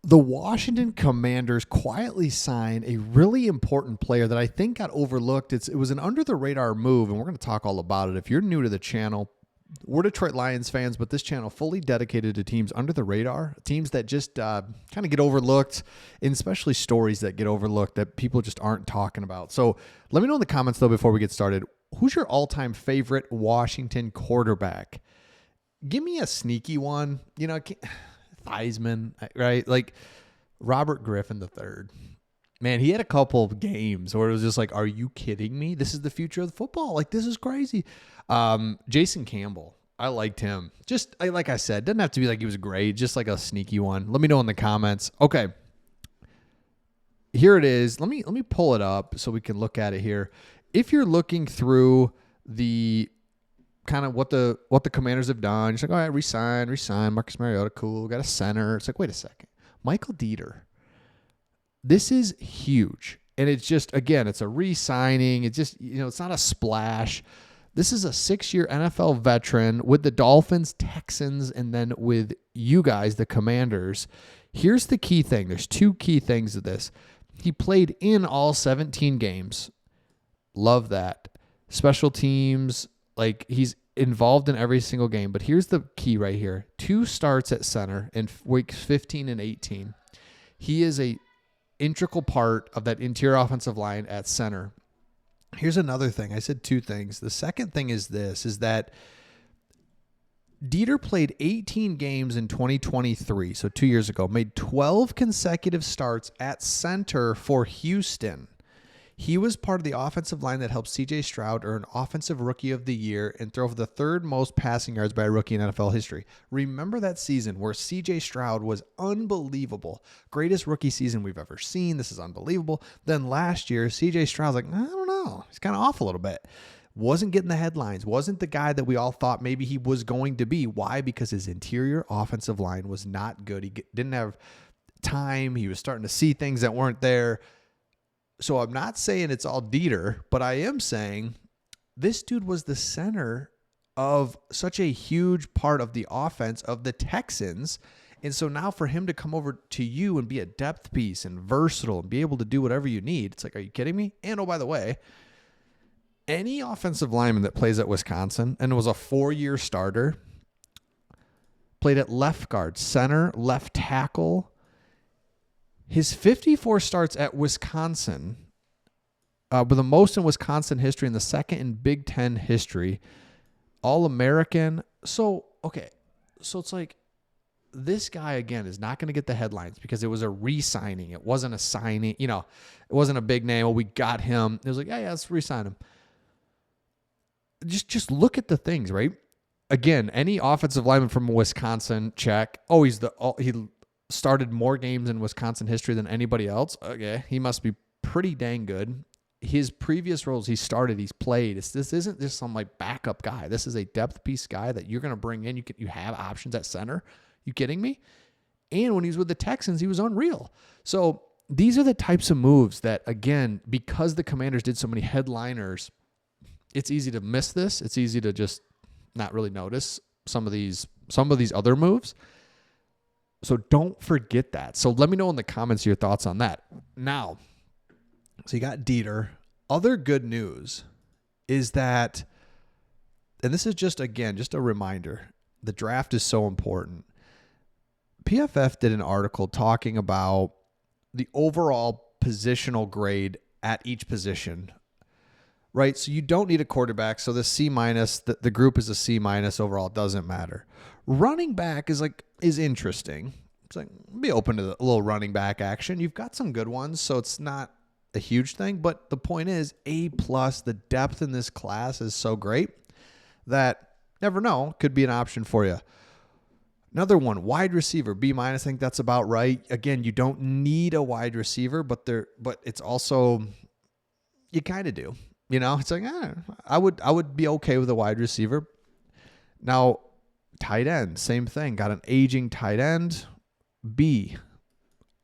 The Washington Commanders quietly signed a really important player that I think got overlooked. It was an under-the-radar move, and we're going to talk all about it. If you're new to the channel, we're Detroit Lions fans, but this channel fully dedicated to teams under the radar, teams that just kind of get overlooked, and especially stories that get overlooked that people just aren't talking about. So let me know in the comments, though, before we get started, who's your all-time favorite Washington quarterback? Give me a sneaky one. You know, Theismann, right? Like Robert Griffin III. Man, he had a couple of games where it was just like, are you kidding me? This is the future of football. Like, this is crazy. Jason Campbell, I liked him. Just like I said, doesn't have to be like he was great, just like a sneaky one. Let me know in the comments. Okay. Here it is. Let me pull it up so we can look at it here. If you're looking through the kind of what the Commanders have done, you're like, all right, resign, Marcus Mariota, cool, got a center. It's like, wait a second. Michael Deiter. This is huge. And it's just, again, it's a re-signing. It's just, it's not a splash. This is a 6-year NFL veteran with the Dolphins, Texans, and then with you guys, the Commanders. Here's the key thing. There's two key things to this. He played in all 17 games. Love that. Special teams, like he's involved in every single game. But here's the key right here. 2 starts at center in weeks 15 and 18. He is a integral part of that interior offensive line at center. Here's another thing. I said 2 things. The second thing is that Deiter played 18 games in 2023, so 2 years ago, made 12 consecutive starts at center for Houston. He was part of the offensive line that helped C.J. Stroud earn Offensive Rookie of the Year and throw for the 3rd most passing yards by a rookie in NFL history. Remember that season where C.J. Stroud was unbelievable. Greatest rookie season we've ever seen. This is unbelievable. Then last year, C.J. Stroud's like, I don't know. He's kind of off a little bit. Wasn't getting the headlines. Wasn't the guy that we all thought maybe he was going to be. Why? Because his interior offensive line was not good. He didn't have time. He was starting to see things that weren't there. So I'm not saying it's all Deiter, but I am saying this dude was the center of such a huge part of the offense of the Texans. And so now for him to come over to you and be a depth piece and versatile and be able to do whatever you need, it's like, are you kidding me? And oh, by the way, any offensive lineman that plays at Wisconsin and was a 4-year starter, played at left guard, center, left tackle. His 54 starts at Wisconsin were the most in Wisconsin history and the second in Big Ten history. All-American. So it's like this guy, again, is not going to get the headlines because it was a re-signing. It wasn't a signing. It wasn't a big name. Well, we got him. It was like, yeah, let's re-sign him. Just look at the things, right? Again, any offensive lineman from Wisconsin, check. Oh, he started more games in Wisconsin history than anybody else. Okay, he must be pretty dang good. His previous roles, he started, he's played. This isn't just some like backup guy. This is a depth piece guy that you're going to bring in. You have options at center. You kidding me? And when he was with the Texans, he was unreal. So these are the types of moves that, again, because the Commanders did so many headliners, it's easy to miss this. It's easy to just not really notice some of these other moves. So don't forget that. So let me know in the comments your thoughts on that. Now, so you got Deiter. Other good news is that, and this is just a reminder, the draft is so important. PFF did an article talking about the overall positional grade at each position, right? So you don't need a quarterback. So the C-, the group is a C- overall. It doesn't matter. Running back is interesting. It's like, be open to a little running back action. You've got some good ones, so it's not a huge thing. But the point is, A+, the depth in this class is so great that never know, could be an option for you. Another one, wide receiver, B-. I think that's about right. Again, you don't need a wide receiver, but it's also, you kind of do. It's like, I would be okay with a wide receiver. Now, tight end, same thing. Got an aging tight end. B.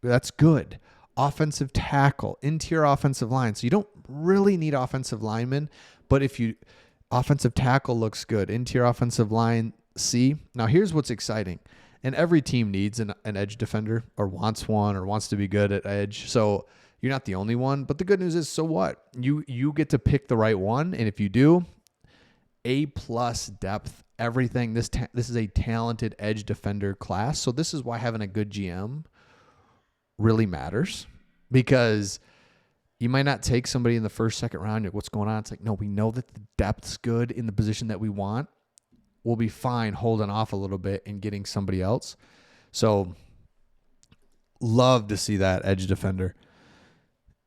That's good. Offensive tackle, interior offensive line. So you don't really need offensive linemen, but offensive tackle looks good. Interior offensive line, C. Now here's what's exciting. And every team needs an edge defender or wants one or wants to be good at edge. So you're not the only one. But the good news is, so what? You get to pick the right one. And if you do, A+ depth, everything. This is a talented edge defender class. So this is why having a good GM really matters, because you might not take somebody in the first, second round. You're like, what's going on? It's like, no, we know that the depth's good in the position that we want. We'll be fine holding off a little bit and getting somebody else. So love to see that edge defender.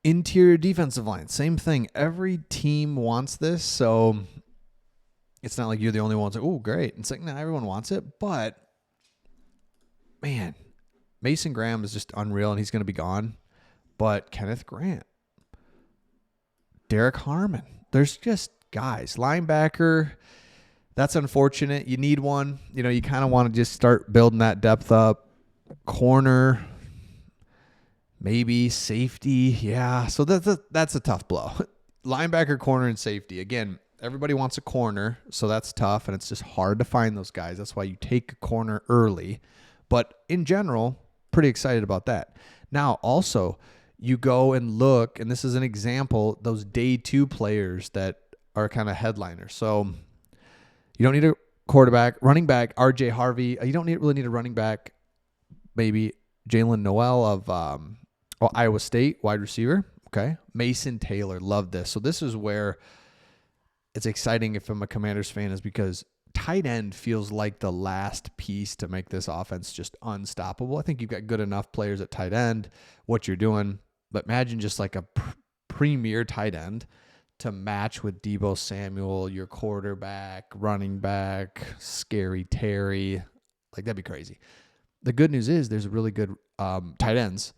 Interior defensive line, same thing. Every team wants this. So it's not like you're the only one. It's like, oh, great. It's like, no, everyone wants it. But, man, Mason Graham is just unreal, and he's going to be gone. But Kenneth Grant, Derek Harmon, there's just guys. Linebacker, that's unfortunate. You need one. You know, you kind of want to just start building that depth up. Corner, maybe. Safety, yeah. So that's a tough blow. Linebacker, corner, and safety. Again, everybody wants a corner, so that's tough, and it's just hard to find those guys. That's why you take a corner early. But in general, pretty excited about that. Now, also, you go and look, and this is an example, those day 2 players that are kind of headliners. So you don't need a quarterback. Running back, RJ Harvey. You don't really need a running back. Maybe Jalen Noel of Iowa State, wide receiver. Okay. Mason Taylor. Love this. So this is where it's exciting if I'm a Commanders fan, is because tight end feels like the last piece to make this offense just unstoppable. I think you've got good enough players at tight end, what you're doing. But imagine just like a premier tight end to match with Deebo Samuel, your quarterback, running back, Scary Terry. Like, that'd be crazy. The good news is there's really good tight ends.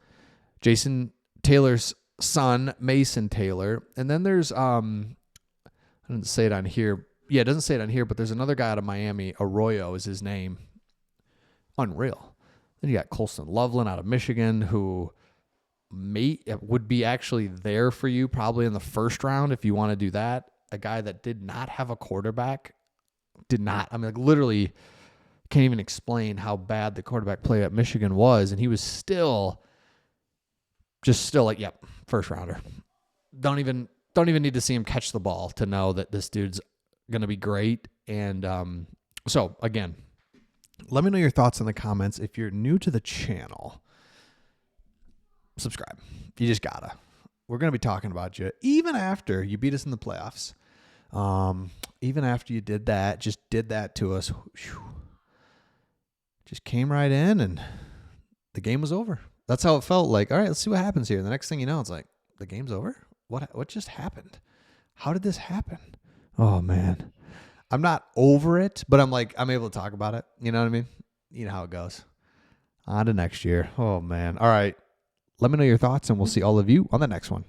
Jason Taylor's son, Mason Taylor. And then there's, I didn't say it on here. Yeah, it doesn't say it on here, but there's another guy out of Miami. Arroyo is his name. Unreal. Then you got Colston Loveland out of Michigan, who would be actually there for you probably in the first round if you want to do that. A guy that did not have a quarterback. I mean, like, literally can't even explain how bad the quarterback play at Michigan was, and he was still like, yep, first rounder. Don't even need to see him catch the ball to know that this dude's going to be great. And so, again, let me know your thoughts in the comments. If you're new to the channel, subscribe. You just gotta. We're going to be talking about you even after you beat us in the playoffs. Even after you did that to us. Whew, just came right in and the game was over. That's how it felt. Like, all right, let's see what happens here. And the next thing you know, it's like, the game's over? What just happened? How did this happen? Oh, man. I'm not over it, but I'm able to talk about it. You know what I mean? You know how it goes. On to next year. Oh, man. All right. Let me know your thoughts, and we'll see all of you on the next one.